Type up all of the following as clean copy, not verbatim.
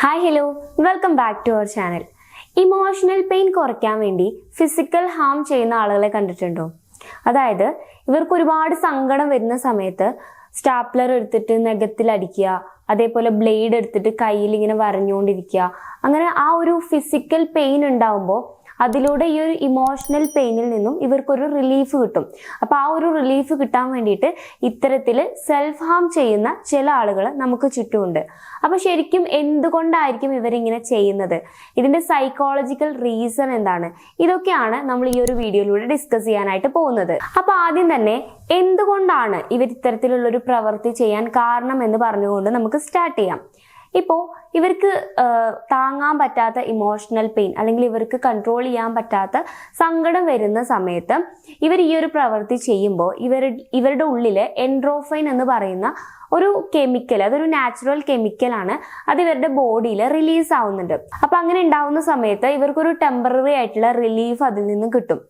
Hi hello welcome back to our channel. Emotional pain കുറയ്ക്കാൻ വേണ്ടി physical Ham ചെയ്യുന്ന ആളുകളെ കണ്ടിട്ടുണ്ടോ? അതായത് ഇവർക്ക് ഒരുപാട് സങ്കടം വരുന്ന സമയത്ത് സ്റ്റാപ്ലർ എടുത്തിട്ട് നഖത്തിൽ അടിക്കുക, അതേപോലെ ബ്ലേഡ് എടുത്തിട്ട് കയ്യിൽ ഇങ്ങനെ വരഞ്ഞുകൊണ്ടിരിക്കുക. അങ്ങനെ ആ ഒരു ഫിസിക്കൽ പെയിൻ ഉണ്ടാവുമ്പോൾ അതിലൂടെ ഈ ഒരു ഇമോഷണൽ പെയിനിൽ നിന്നും ഇവർക്കൊരു റിലീഫ് കിട്ടും. അപ്പൊ ആ ഒരു റിലീഫ് കിട്ടാൻ വേണ്ടിയിട്ട് ഇത്തരത്തിൽ സെൽഫ് ഹാം ചെയ്യുന്ന ചില ആളുകൾ നമുക്ക് ചുറ്റുമുണ്ട്. അപ്പൊ ശരിക്കും എന്തുകൊണ്ടായിരിക്കും ഇവരിങ്ങനെ ചെയ്യുന്നത്? ഇതിന്റെ സൈക്കോളജിക്കൽ റീസൺ എന്താണ്? ഇതൊക്കെയാണ് നമ്മൾ ഈ ഒരു വീഡിയോയിലൂടെ ഡിസ്കസ് ചെയ്യാനായിട്ട് പോകുന്നത്. അപ്പൊ ആദ്യം തന്നെ എന്തുകൊണ്ടാണ് ഇവർ ഇത്തരത്തിലുള്ള ഒരു പ്രവൃത്തി ചെയ്യാൻ കാരണം എന്ന് പറഞ്ഞുകൊണ്ട് നമുക്ക് സ്റ്റാർട്ട് ചെയ്യാം. ഇപ്പോൾ ഇവർക്ക് താങ്ങാൻ പറ്റാത്ത ഇമോഷണൽ പെയിൻ അല്ലെങ്കിൽ ഇവർക്ക് കൺട്രോൾ ചെയ്യാൻ പറ്റാത്ത സങ്കടം വരുന്ന സമയത്ത് ഇവർ ഈ ഒരു പ്രവൃത്തി ചെയ്യുമ്പോൾ ഇവരുടെ ഉള്ളിൽ എൻഡ്രോഫൈൻ എന്ന് പറയുന്ന ഒരു കെമിക്കൽ, അതൊരു നാച്ചുറൽ കെമിക്കലാണ്, അത് ഇവരുടെ ബോഡിയിൽ റിലീസ് ആവുന്നുണ്ട്. അപ്പൊ അങ്ങനെ ഉണ്ടാവുന്ന സമയത്ത് ഇവർക്കൊരു ടെമ്പററി ആയിട്ടുള്ള റിലീഫ് അതിൽ നിന്ന് കിട്ടും.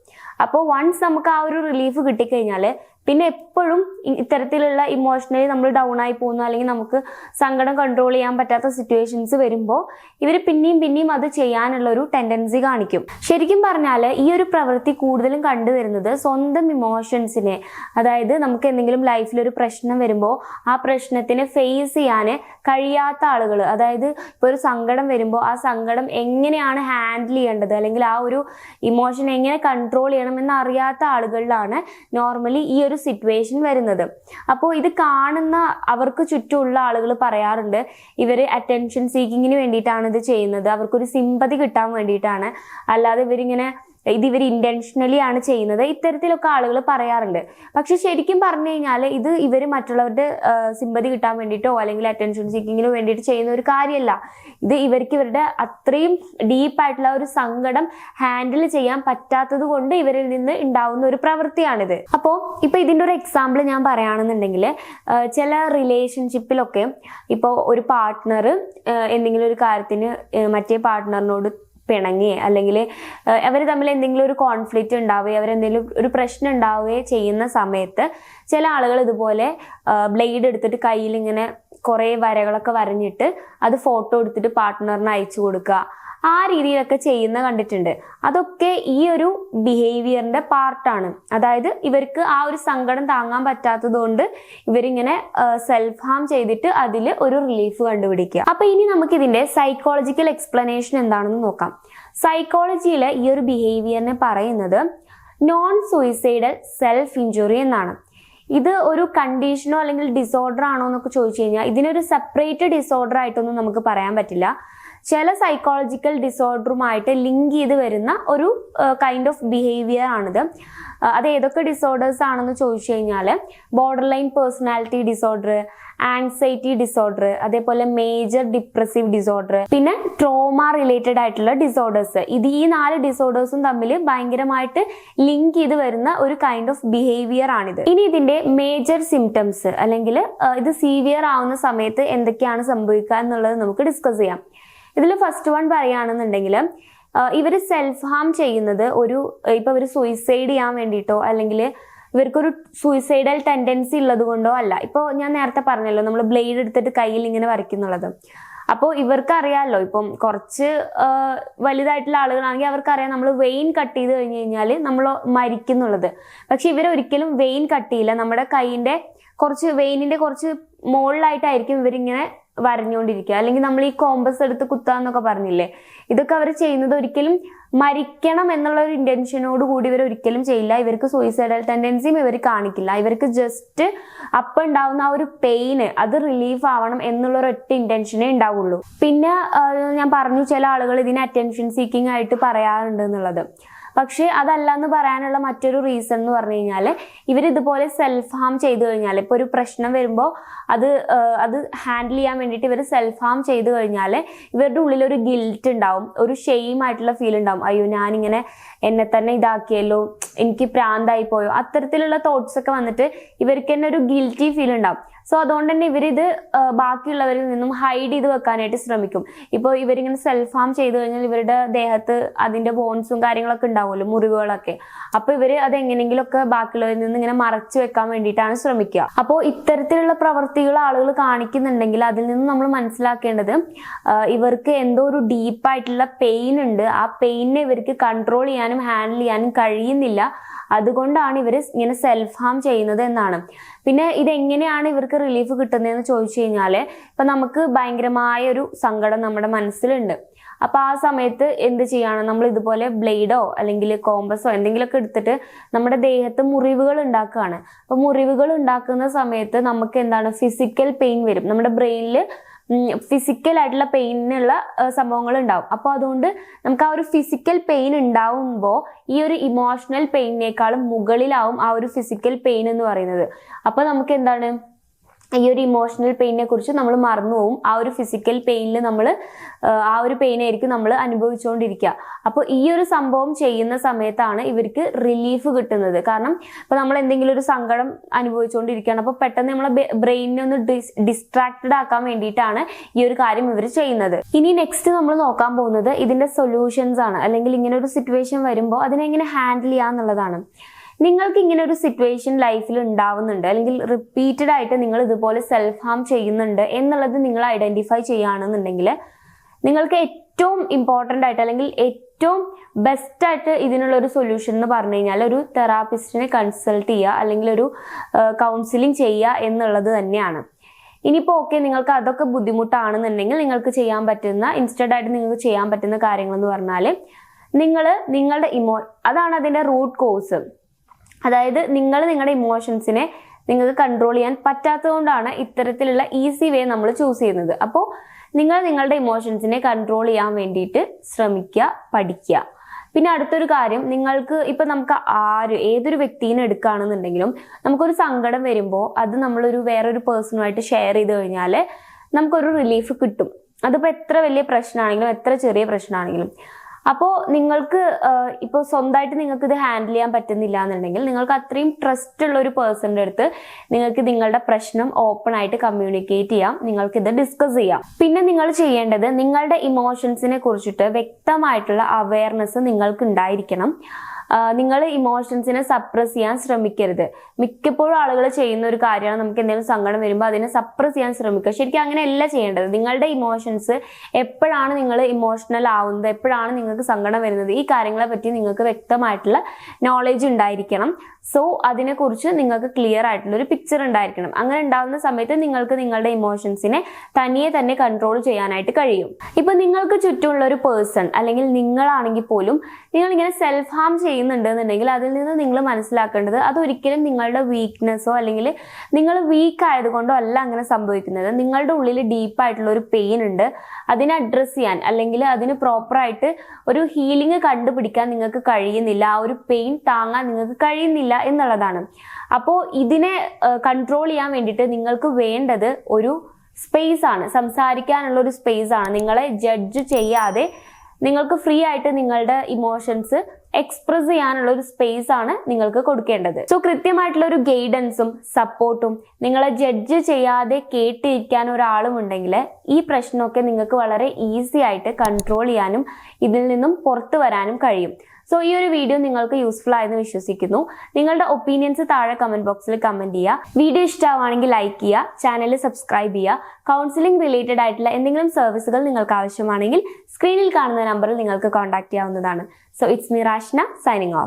അപ്പോൾ വൺസ് നമുക്ക് ആ ഒരു റിലീഫ് കിട്ടിക്കഴിഞ്ഞാൽ പിന്നെ എപ്പോഴും ഇത്തരത്തിലുള്ള ഇമോഷണലി നമ്മൾ ഡൗൺ ആയി പോകുന്നു അല്ലെങ്കിൽ നമുക്ക് സങ്കടം കൺട്രോൾ ചെയ്യാൻ പറ്റാത്ത സിറ്റുവേഷൻസ് വരുമ്പോൾ ഇവർ പിന്നെയും അത് ചെയ്യാനുള്ള ഒരു ടെൻഡൻസി കാണിക്കും. ശരിക്കും പറഞ്ഞാൽ ഈ ഒരു പ്രവൃത്തി കൂടുതലും കണ്ടുവരുന്നത് സ്വന്തം ഇമോഷൻസിനെ, അതായത് നമുക്ക് എന്തെങ്കിലും ലൈഫിൽ ഒരു പ്രശ്നം വരുമ്പോൾ ആ പ്രശ്നത്തിനെ ഫേസ് ചെയ്യാൻ കഴിയാത്ത ആളുകൾ, അതായത് ഇപ്പോൾ ഒരു സങ്കടം വരുമ്പോൾ ആ സങ്കടം എങ്ങനെയാണ് ഹാൻഡിൽ ചെയ്യേണ്ടത് അല്ലെങ്കിൽ ആ ഒരു ഇമോഷൻ എങ്ങനെ കൺട്രോൾ ചെയ്യണമെന്ന് അറിയാത്ത ആളുകളിലാണ് നോർമലി ഈ ഒരു സിറ്റുവേഷൻ വരുന്നത്. അപ്പോൾ ഇത് കാണുന്ന അവർക്ക് ചുറ്റുമുള്ള ആളുകൾ പറയാറുണ്ട് ഇവര് അറ്റൻഷൻ സീക്കിങ്ങിന് വേണ്ടിയിട്ടാണ് ഇത് ചെയ്യുന്നത്, അവർക്കൊരു സിമ്പതി കിട്ടാൻ വേണ്ടിയിട്ടാണ്, അല്ലാതെ ഇവർ ഇന്റൻഷനലി ആണ് ചെയ്യുന്നത്, ഇത്തരത്തിലൊക്കെ ആളുകൾ പറയാറുണ്ട്. പക്ഷെ ശരിക്കും പറഞ്ഞു കഴിഞ്ഞാൽ ഇത് ഇവർ മറ്റുള്ളവരുടെ സിമ്പതി കിട്ടാൻ വേണ്ടിയിട്ടോ അല്ലെങ്കിൽ അറ്റൻഷൻ സീക്കിങ്ങിന് വേണ്ടിയിട്ട് ചെയ്യുന്ന ഒരു കാര്യമല്ല. ഇത് ഇവരുടെ അത്രയും ഡീപ്പായിട്ടുള്ള ഒരു സങ്കടം ഹാൻഡിൽ ചെയ്യാൻ പറ്റാത്തത് കൊണ്ട് ഇവരിൽ നിന്ന് ഉണ്ടാവുന്ന ഒരു പ്രവൃത്തിയാണിത്. അപ്പോൾ ഇപ്പൊ ഇതിന്റെ ഒരു എക്സാമ്പിൾ ഞാൻ പറയുകയാണെന്നുണ്ടെങ്കിൽ ചില റിലേഷൻഷിപ്പിലൊക്കെ ഇപ്പോൾ ഒരു പാർട്ട്ണർ എന്തെങ്കിലും ഒരു കാര്യത്തിന് മറ്റേ പാർട്ട്ണറിനോട് പിണങ്ങി അല്ലെങ്കിൽ അവർ തമ്മിൽ എന്തെങ്കിലും ഒരു കോൺഫ്ലിക്റ്റ് ഉണ്ടാവുകയോ അവരെന്തെങ്കിലും ഒരു പ്രശ്നം ഉണ്ടാവുകയോ ചെയ്യുന്ന സമയത്ത് ചില ആളുകൾ ഇതുപോലെ ബ്ലേഡ് എടുത്തിട്ട് കയ്യിൽ ഇങ്ങനെ കുറേ വരകളൊക്കെ വരഞ്ഞിട്ട് അത് ഫോട്ടോ എടുത്തിട്ട് പാർട്ട്ണറിന് അയച്ചു കൊടുക്കുക, ആ രീതിയിലൊക്കെ ചെയ്യുന്ന കണ്ടിട്ടുണ്ട്. അതൊക്കെ ഈ ഒരു ബിഹേവിയറിന്റെ പാർട്ടാണ്. അതായത് ഇവർക്ക് ആ ഒരു സങ്കടം താങ്ങാൻ പറ്റാത്തത് കൊണ്ട് ഇവരിങ്ങനെ സെൽഫ് ഹാം ചെയ്തിട്ട് അതിൽ ഒരു റിലീഫ് കണ്ടുപിടിക്കുക. അപ്പൊ ഇനി നമുക്ക് ഇതിന്റെ സൈക്കോളജിക്കൽ എക്സ്പ്ലനേഷൻ എന്താണെന്ന് നോക്കാം. സൈക്കോളജിയിൽ ഈ ഒരു ബിഹേവിയറിനെ പറയുന്നത് നോൺ സൂയിസൈഡൽ സെൽഫ് ഇഞ്ചുറി എന്നാണ്. ഇത് ഒരു കണ്ടീഷനോ അല്ലെങ്കിൽ ഡിസോർഡർ ആണോ എന്നൊക്കെ ചോദിച്ചു കഴിഞ്ഞാൽ ഇതിനൊരു സെപ്പറേറ്റ് ഡിസോർഡർ ആയിട്ടൊന്നും നമുക്ക് പറയാൻ പറ്റില്ല. ചില സൈക്കോളജിക്കൽ ഡിസോർഡറുമായിട്ട് ലിങ്ക് ചെയ്ത് വരുന്ന ഒരു കൈൻഡ് ഓഫ് ബിഹേവിയർ ആണിത്. അത് ഏതൊക്കെ ഡിസോർഡേഴ്സ് ആണെന്ന് ചോദിച്ചു കഴിഞ്ഞാൽ border line personality disorder, anxiety disorder, അതേപോലെ മേജർ ഡിപ്രസീവ് ഡിസോർഡർ, പിന്നെ ട്രോമ റിലേറ്റഡ് ആയിട്ടുള്ള ഡിസോർഡേഴ്സ്. ഈ 4 ഡിസോർഡേഴ്സും തമ്മിൽ ഭയങ്കരമായിട്ട് ലിങ്ക് ചെയ്ത് വരുന്ന ഒരു കൈൻഡ് ഓഫ് ബിഹേവിയർ ആണിത്. ഇനി ഇതിന്റെ മേജർ സിംറ്റംസ് അല്ലെങ്കിൽ ഇത് സീവിയർ ആവുന്ന സമയത്ത് എന്തൊക്കെയാണ് സംഭവിക്കുക എന്നുള്ളത് നമുക്ക് ഡിസ്കസ് ചെയ്യാം. ഇതിൽ ഫസ്റ്റ് വൺ പറയുകയാണെന്നുണ്ടെങ്കിൽ ഇവർ സെൽഫ് ഹാം ചെയ്യുന്നത് ഇപ്പൊ ഇവർ സൂയിസൈഡ് ചെയ്യാൻ വേണ്ടിയിട്ടോ അല്ലെങ്കിൽ ഇവർക്കൊരു സൂയിസൈഡൽ ടെൻഡൻസി ഉള്ളത് കൊണ്ടോ അല്ല. ഇപ്പോൾ ഞാൻ നേരത്തെ പറഞ്ഞല്ലോ നമ്മൾ ബ്ലേഡ് എടുത്തിട്ട് കയ്യിൽ ഇങ്ങനെ വരയ്ക്കുന്നുള്ളത്. അപ്പോൾ ഇവർക്ക് അറിയാമല്ലോ, ഇപ്പം കുറച്ച് വലുതായിട്ടുള്ള ആളുകളാണെങ്കിൽ അവർക്കറിയാം നമ്മൾ വെയിൻ കട്ട് ചെയ്ത് കഴിഞ്ഞ് കഴിഞ്ഞാൽ നമ്മൾ മരിക്കുന്നുള്ളത്. പക്ഷെ ഇവരൊരിക്കലും വെയിൻ കട്ട് ചെയ്യില്ല. നമ്മുടെ കൈയിന്റെ വെയിനിന്റെ കുറച്ച് മുകളിലായിട്ടായിരിക്കും ഇവരിങ്ങനെ വരഞ്ഞുകൊണ്ടിരിക്കുക. അല്ലെങ്കിൽ നമ്മൾ ഈ കോമ്പസ് എടുത്ത് കുത്താന്നൊക്കെ പറഞ്ഞില്ലേ, ഇതൊക്കെ അവർ ചെയ്യുന്നത് ഒരിക്കലും മരിക്കണം എന്നുള്ള ഒരു ഇന്റൻഷനോട് കൂടി ഇവർ ഒരിക്കലും ചെയ്യില്ല. ഇവർക്ക് സൂയിസൈഡൽ ടെൻഡൻസിയും ഇവർ കാണിക്കില്ല. ഇവർക്ക് ജസ്റ്റ് അപ്പം ഉണ്ടാവുന്ന ആ ഒരു പെയിന് അത് റിലീഫ് ആവണം എന്നുള്ള ഒരൊറ്റ ഇന്റൻഷനേ ഉണ്ടാവുള്ളൂ. പിന്നെ ഞാൻ പറഞ്ഞു ചില ആളുകൾ ഇതിനെ അറ്റൻഷൻ സീക്കിംഗ് ആയിട്ട് പറയാറുണ്ട് എന്നുള്ളത്. പക്ഷെ അതല്ല എന്ന് പറയാനുള്ള മറ്റൊരു റീസൺ എന്ന് പറഞ്ഞു കഴിഞ്ഞാൽ ഇവരിതുപോലെ സെൽഫ് ഹാം ചെയ്തു കഴിഞ്ഞാൽ, ഇപ്പോൾ ഒരു പ്രശ്നം വരുമ്പോൾ അത് ഹാൻഡിൽ ചെയ്യാൻ വേണ്ടിയിട്ട് ഇവർ സെൽഫ് ഹാം ചെയ്തു കഴിഞ്ഞാൽ ഇവരുടെ ഉള്ളിൽ ഒരു ഗിൽറ്റ് ഉണ്ടാവും, ഒരു ഷെയിം ആയിട്ടുള്ള ഫീൽ ഉണ്ടാവും. അയ്യോ ഞാനിങ്ങനെ എന്നെ തന്നെ ഇതാക്കിയല്ലോ, എനിക്ക് പ്രാന്തായി പോയോ, അത്തരത്തിലുള്ള തോട്ട്സ് ഒക്കെ വന്നിട്ട് ഇവർക്ക് തന്നെ ഒരു ഗിൽറ്റി ഫീൽ ഉണ്ടാവും. സോ അതുകൊണ്ട് തന്നെ ഇവരിത് ബാക്കിയുള്ളവരിൽ നിന്നും ഹൈഡ് ചെയ്ത് വെക്കാനായിട്ട് ശ്രമിക്കും. ഇപ്പോൾ ഇവരിങ്ങനെ സെൽഫ് ഹാം ചെയ്തു കഴിഞ്ഞാൽ ഇവരുടെ ദേഹത്ത് അതിന്റെ ബോൺസും കാര്യങ്ങളൊക്കെ ഉണ്ടാവുമല്ലോ, മുറിവുകളൊക്കെ. അപ്പൊ ഇവര് അത് എങ്ങനെയെങ്കിലുമൊക്കെ ബാക്കിയുള്ളവരിൽ നിന്ന് ഇങ്ങനെ മറച്ചു വെക്കാൻ വേണ്ടിയിട്ടാണ് ശ്രമിക്കുക. അപ്പോൾ ഇത്തരത്തിലുള്ള പ്രവൃത്തികൾ ആളുകൾ കാണിക്കുന്നുണ്ടെങ്കിൽ അതിൽ നിന്ന് നമ്മൾ മനസ്സിലാക്കേണ്ടത് ഇവർക്ക് എന്തോ ഒരു ഡീപ്പായിട്ടുള്ള പെയിൻ ഉണ്ട്. ആ പെയിനെ ഇവർക്ക് കൺട്രോൾ ചെയ്യാനും ഹാൻഡിൽ ചെയ്യാനും കഴിയുന്നില്ല. അതുകൊണ്ടാണ് ഇവർ ഇങ്ങനെ സെൽഫ് ഹാം ചെയ്യുന്നത് എന്നാണ്. പിന്നെ ഇതെങ്ങനെയാണ് ഇവർക്ക് റിലീഫ് കിട്ടുന്നതെന്ന് ചോദിച്ചു കഴിഞ്ഞാല്, ഇപ്പൊ നമുക്ക് ഭയങ്കരമായ ഒരു സങ്കടം നമ്മുടെ മനസ്സിലുണ്ട്. അപ്പൊ ആ സമയത്ത് എന്ത് ചെയ്യാണ്, നമ്മൾ ഇതുപോലെ ബ്ലേഡോ അല്ലെങ്കിൽ കോമ്പസോ എന്തെങ്കിലുമൊക്കെ എടുത്തിട്ട് നമ്മുടെ ദേഹത്ത് മുറിവുകൾ ഉണ്ടാക്കുകയാണ്. അപ്പൊ മുറിവുകൾ ഉണ്ടാക്കുന്ന സമയത്ത് നമുക്ക് എന്താണ്, ഫിസിക്കൽ പെയിൻ വരും. നമ്മുടെ ബ്രെയിനിൽ ഫിസിക്കൽ ആയിട്ടുള്ള പെയിനുള്ള സംഭവങ്ങൾ ഉണ്ടാവും. അപ്പോൾ അതുകൊണ്ട് നമുക്ക് ആ ഒരു ഫിസിക്കൽ പെയിൻ ഉണ്ടാവുമ്പോൾ ഈ ഒരു ഇമോഷണൽ പെയിനേക്കാളും മുകളിലാവും ആ ഒരു ഫിസിക്കൽ പെയിൻ എന്ന് പറയുന്നത്. അപ്പൊ നമുക്ക് എന്താണ്, ഈ ഒരു ഇമോഷണൽ പെയിനെ കുറിച്ച് നമ്മൾ മറന്നു പോകും. ആ ഒരു ഫിസിക്കൽ പെയിനിൽ നമ്മൾ ആ ഒരു പെയിനായിരിക്കും നമ്മൾ അനുഭവിച്ചുകൊണ്ടിരിക്കുക. അപ്പോൾ ഈ ഒരു സംഭവം ചെയ്യുന്ന സമയത്താണ് ഇവർക്ക് റിലീഫ് കിട്ടുന്നത്. കാരണം ഇപ്പൊ നമ്മൾ എന്തെങ്കിലും ഒരു സങ്കടം അനുഭവിച്ചുകൊണ്ടിരിക്കുകയാണ്, അപ്പോൾ പെട്ടെന്ന് നമ്മളെ ബ്രെയിനിനെ ഒന്ന് ഡിസ്ട്രാക്റ്റഡ് ആക്കാൻ വേണ്ടിയിട്ടാണ് ഈ ഒരു കാര്യം ഇവർ ചെയ്യുന്നത്. ഇനി നെക്സ്റ്റ് നമ്മൾ നോക്കാൻ പോകുന്നത് ഇതിന്റെ സൊല്യൂഷൻസ് ആണ്, അല്ലെങ്കിൽ ഇങ്ങനെ ഒരു സിറ്റുവേഷൻ വരുമ്പോൾ അതിനെ എങ്ങനെ ഹാൻഡിൽ ചെയ്യാന്നുള്ളതാണ്. നിങ്ങൾക്ക് ഇങ്ങനെ ഒരു സിറ്റുവേഷൻ ലൈഫിൽ ഉണ്ടാവുന്നുണ്ട്, അല്ലെങ്കിൽ റിപ്പീറ്റഡ് ആയിട്ട് നിങ്ങൾ ഇതുപോലെ സെൽഫ് ഹാം ചെയ്യുന്നുണ്ട് എന്നുള്ളത് നിങ്ങൾ ഐഡന്റിഫൈ ചെയ്യുകയാണെന്നുണ്ടെങ്കിൽ, നിങ്ങൾക്ക് ഏറ്റവും ഇമ്പോർട്ടൻ്റ് ആയിട്ട് അല്ലെങ്കിൽ ഏറ്റവും ബെസ്റ്റ് ആയിട്ട് ഇതിനുള്ള ഒരു സൊല്യൂഷൻ എന്ന് പറഞ്ഞു കഴിഞ്ഞാൽ ഒരു തെറാപ്പിസ്റ്റിനെ കൺസൾട്ട് ചെയ്യുക, അല്ലെങ്കിൽ ഒരു കൗൺസിലിംഗ് ചെയ്യുക എന്നുള്ളത് തന്നെയാണ്. ഇനിയിപ്പോൾ ഓക്കെ, നിങ്ങൾക്ക് അതൊക്കെ ബുദ്ധിമുട്ടാണെന്നുണ്ടെങ്കിൽ നിങ്ങൾക്ക് ചെയ്യാൻ പറ്റുന്ന, ഇൻസ്റ്റഡ് ആയിട്ട് നിങ്ങൾക്ക് ചെയ്യാൻ പറ്റുന്ന കാര്യങ്ങൾ എന്ന് പറഞ്ഞാൽ, നിങ്ങളുടെ അതാണ് അതിൻ്റെ റൂട്ട് കോസ്. അതായത് നിങ്ങളുടെ ഇമോഷൻസിനെ നിങ്ങൾക്ക് കൺട്രോൾ ചെയ്യാൻ പറ്റാത്തതുകൊണ്ടാണ് ഇത്തരത്തിലുള്ള ഈസി വേ നമ്മൾ ചൂസ് ചെയ്യുന്നത്. അപ്പോൾ നിങ്ങളുടെ ഇമോഷൻസിനെ കൺട്രോൾ ചെയ്യാൻ വേണ്ടിയിട്ട് ശ്രമിക്കുക, പഠിക്കുക. പിന്നെ അടുത്തൊരു കാര്യം, നിങ്ങൾക്ക് ഇപ്പൊ നമുക്ക് ഏതൊരു വ്യക്തിനെ എടുക്കുകയാണെന്നുണ്ടെങ്കിലും നമുക്കൊരു സങ്കടം വരുമ്പോൾ അത് നമ്മളൊരു വേറൊരു പേഴ്സണുമായിട്ട് ഷെയർ ചെയ്ത് കഴിഞ്ഞാൽ നമുക്കൊരു റിലീഫ് കിട്ടും. അതിപ്പോൾ എത്ര വലിയ പ്രശ്നമാണെങ്കിലും എത്ര ചെറിയ പ്രശ്നമാണെങ്കിലും. അപ്പോൾ നിങ്ങൾക്ക് ഇപ്പോൾ സ്വന്തമായിട്ട് നിങ്ങൾക്ക് ഇത് ഹാൻഡിൽ ചെയ്യാൻ പറ്റുന്നില്ല എന്നുണ്ടെങ്കിൽ നിങ്ങൾക്ക് അത്രയും ട്രസ്റ്റ് ഉള്ള ഒരു പേഴ്സണിൻ്റെ അടുത്ത് നിങ്ങൾക്ക് നിങ്ങളുടെ പ്രശ്നം ഓപ്പൺ ആയിട്ട് കമ്മ്യൂണിക്കേറ്റ് ചെയ്യാം, നിങ്ങൾക്ക് ഇത് ഡിസ്കസ് ചെയ്യാം. പിന്നെ നിങ്ങൾ ചെയ്യേണ്ടത്, നിങ്ങളുടെ ഇമോഷൻസിനെ കുറിച്ചിട്ട് വ്യക്തമായിട്ടുള്ള അവയർനെസ് നിങ്ങൾക്ക് ഉണ്ടായിരിക്കണം. നിങ്ങൾ ഇമോഷൻസിനെ സപ്രസ് ചെയ്യാൻ ശ്രമിക്കരുത്. മിക്കപ്പോഴും ആളുകൾ ചെയ്യുന്ന ഒരു കാര്യമാണ്, നമുക്ക് എന്തെങ്കിലും സങ്കടം വരുമ്പോൾ അതിനെ സപ്രസ് ചെയ്യാൻ ശ്രമിക്കുക. ശരിക്കും അങ്ങനെയല്ല ചെയ്യേണ്ടത്. നിങ്ങളുടെ ഇമോഷൻസ് എപ്പോഴാണ് നിങ്ങൾ ഇമോഷണൽ ആവുന്നത്, എപ്പോഴാണ് നിങ്ങൾക്ക് സങ്കടം വരുന്നത്, ഈ കാര്യങ്ങളെ പറ്റി നിങ്ങൾക്ക് വ്യക്തമായിട്ടുള്ള നോളേജ് ഉണ്ടായിരിക്കണം. സോ അതിനെക്കുറിച്ച് നിങ്ങൾക്ക് ക്ലിയർ ആയിട്ടുള്ള ഒരു പിക്ചർ ഉണ്ടായിരിക്കണം. അങ്ങനെ ഉണ്ടാകുന്ന സമയത്ത് നിങ്ങൾക്ക് നിങ്ങളുടെ ഇമോഷൻസിനെ തനിയെ തന്നെ കൺട്രോൾ ചെയ്യാനായിട്ട് കഴിയും. ഇപ്പൊ നിങ്ങൾക്ക് ചുറ്റുമുള്ള ഒരു പേഴ്സൺ അല്ലെങ്കിൽ നിങ്ങളാണെങ്കിൽ പോലും നിങ്ങൾ ഇങ്ങനെ സെൽഫ് ഹാം ചെയ്യുന്നുണ്ടെന്നുണ്ടെങ്കിൽ അതിൽ നിന്ന് നിങ്ങൾ മനസ്സിലാക്കേണ്ടത് അതൊരിക്കലും നിങ്ങളുടെ വീക്ക്നെസ്സോ അല്ലെങ്കിൽ നിങ്ങൾ വീക്ക് ആയതുകൊണ്ടോ അല്ല അങ്ങനെ സംഭവിക്കുന്നത്. നിങ്ങളുടെ ഉള്ളിൽ ഡീപ്പായിട്ടുള്ള ഒരു പെയിൻ ഉണ്ട്. അതിനെ അഡ്രസ്സ് ചെയ്യാൻ അല്ലെങ്കിൽ അതിന് പ്രോപ്പറായിട്ട് ഒരു ഹീലിംഗ് കണ്ടുപിടിക്കാൻ നിങ്ങൾക്ക് കഴിയുന്നില്ല. ആ ഒരു പെയിൻ താങ്ങാൻ നിങ്ങൾക്ക് കഴിയുന്നില്ല എന്നുള്ളതാണ്. അപ്പോൾ ഇതിനെ കൺട്രോൾ ചെയ്യാൻ വേണ്ടിയിട്ട് നിങ്ങൾക്ക് വേണ്ടത് ഒരു സ്പേസ് ആണ്, സംസാരിക്കാനുള്ള ഒരു സ്പേസ് ആണ്. നിങ്ങളെ ജഡ്ജ് ചെയ്യാതെ നിങ്ങൾക്ക് ഫ്രീ ആയിട്ട് നിങ്ങളുടെ ഇമോഷൻസ് എക്സ്പ്രസ് ചെയ്യാനുള്ള ഒരു സ്പേസ് ആണ് നിങ്ങൾക്ക് കൊടുക്കേണ്ടത്. സോ കൃത്യമായിട്ടുള്ള ഒരു ഗൈഡൻസും സപ്പോർട്ടും നിങ്ങളെ ജഡ്ജ് ചെയ്യാതെ കേട്ടിരിക്കാൻ ഒരാളും ഉണ്ടെങ്കിൽ ഈ പ്രശ്നമൊക്കെ നിങ്ങൾക്ക് വളരെ ഈസി ആയിട്ട് കൺട്രോൾ ചെയ്യാനും ഇതിൽ നിന്നും പുറത്തു വരാനും കഴിയും. സോ ഈ ഒരു വീഡിയോ നിങ്ങൾക്ക് യൂസ്ഫുൾ ആയെന്ന് വിശ്വസിക്കുന്നു. നിങ്ങളുടെ ഒപ്പീനിയൻസ് താഴെ കമന്റ് ബോക്സിൽ കമന്റ് ചെയ്യുക. വീഡിയോ ഇഷ്ടമാണെങ്കിൽ ലൈക്ക് ചെയ്യുക, ചാനൽ സബ്സ്ക്രൈബ് ചെയ്യുക. കൗൺസിലിംഗ് റിലേറ്റഡ് ആയിട്ടുള്ള എന്തെങ്കിലും സർവീസുകൾ നിങ്ങൾക്ക് ആവശ്യമാണെങ്കിൽ സ്ക്രീനിൽ കാണുന്ന നമ്പറിൽ നിങ്ങൾക്ക് കോൺടാക്ട് ചെയ്യാവുന്നതാണ്. So it's me Rashna signing of.